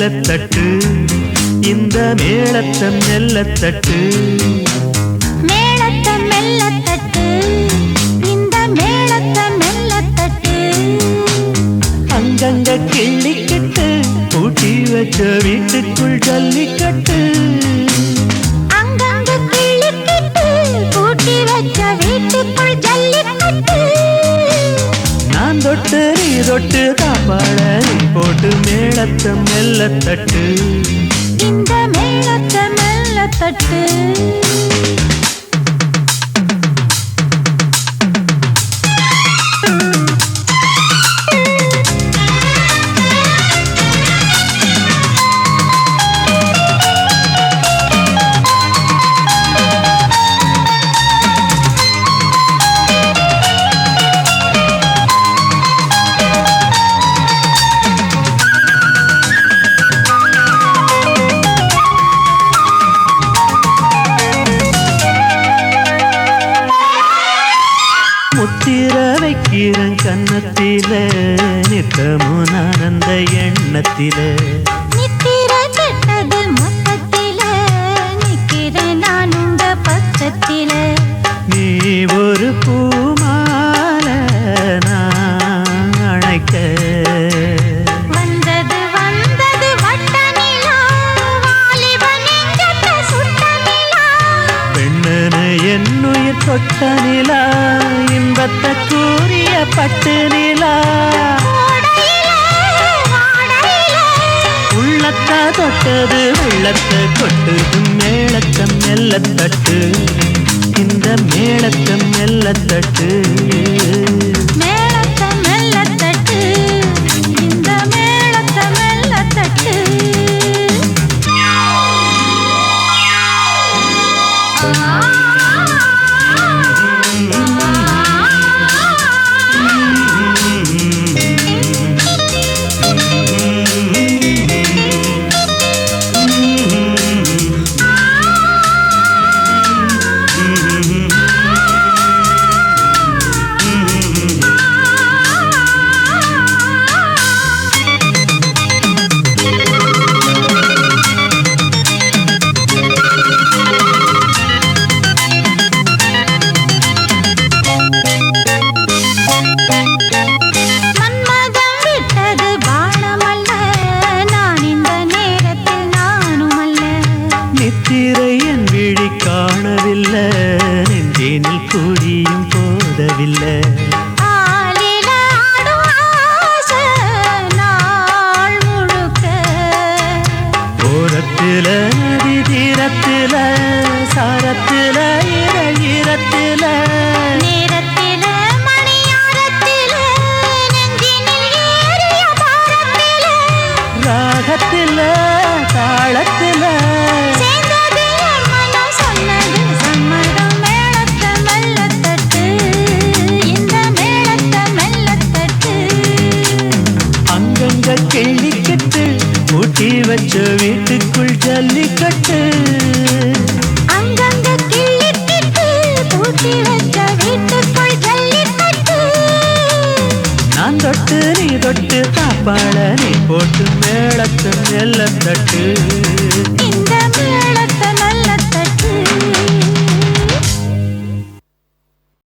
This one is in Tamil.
மெல்லத்தட்டு இந்த மேளத்தம் மெல்லத்தட்டு மேளத்தம் மெல்லத்தட்டு இந்த மேளத்தம் மெல்லத்தட்டு அங்கங்க கிள்ளிக்கட்டு பூட்டி வச்ச வீட்டுக்குள் ஜல்லிக்கட்டு அங்கங்க கிள்ளிக்கட்டு பூட்டி வச்ச வீட்டுக்குள் ஜல்லிக்கட்டு நான் தொட்டு நீ தொட்டு தாப்பாட நீ போட்டு மேளத்தம் மெல்லத்தட்டு இந்த மேளத்தம் மெல்லத்தட்டு முத்திர வைக்கிறேன் கன்னத்தில நித்தமும் நான் அந்த எண்ணத்தில நித்திர கெட்டது மொத்தத்தில நிக்கிறேன் நான் உங்க பக்கத்தில நீ ஒரு பூமால நான் அழைக்க வந்தது வந்தது வட்ட நிலா வாலிபன் நெஞ்சத்தை சுட்ட நிலா பெண்ணன என்னுயிர் தொட்ட நிலா இன்பத்தை கூறிய பட்டு நிலா உள்ளத்தா தொட்டது வெள்ளத்தை கொட்டுது மேளத்தம் மெல்லத்தட்டு இந்த மேளத்தம் மெல்லத்தட்டு மேளத்தம் மெல்லத்தட்டு இந்த மேளத்தம் மெல்லத்தட்டு நித்திரை என் விழி காணவில்லை நெஞ்சினில் கூடியும் போதவில்லை ஓரத்தில நதி தீரத்தில சாரத்தில ஈரத்தில ராகத்தில தாளத்தில அங்கங்க கிள்ளிக்கட்டு ஊட்டி வச்ச வீட்டுக்குள் ஜல்லிக்கட்டு அங்கங்க கிள்ளிக்கட்டு பூட்டி வச்ச வீட்டுக்குள் ஜல்லிக்கட்டு நான் தொட்டு நீ தொட்டு தாப்பாள நீ போட்டு மேளத்தம் மெல்லத்தட்டு இந்த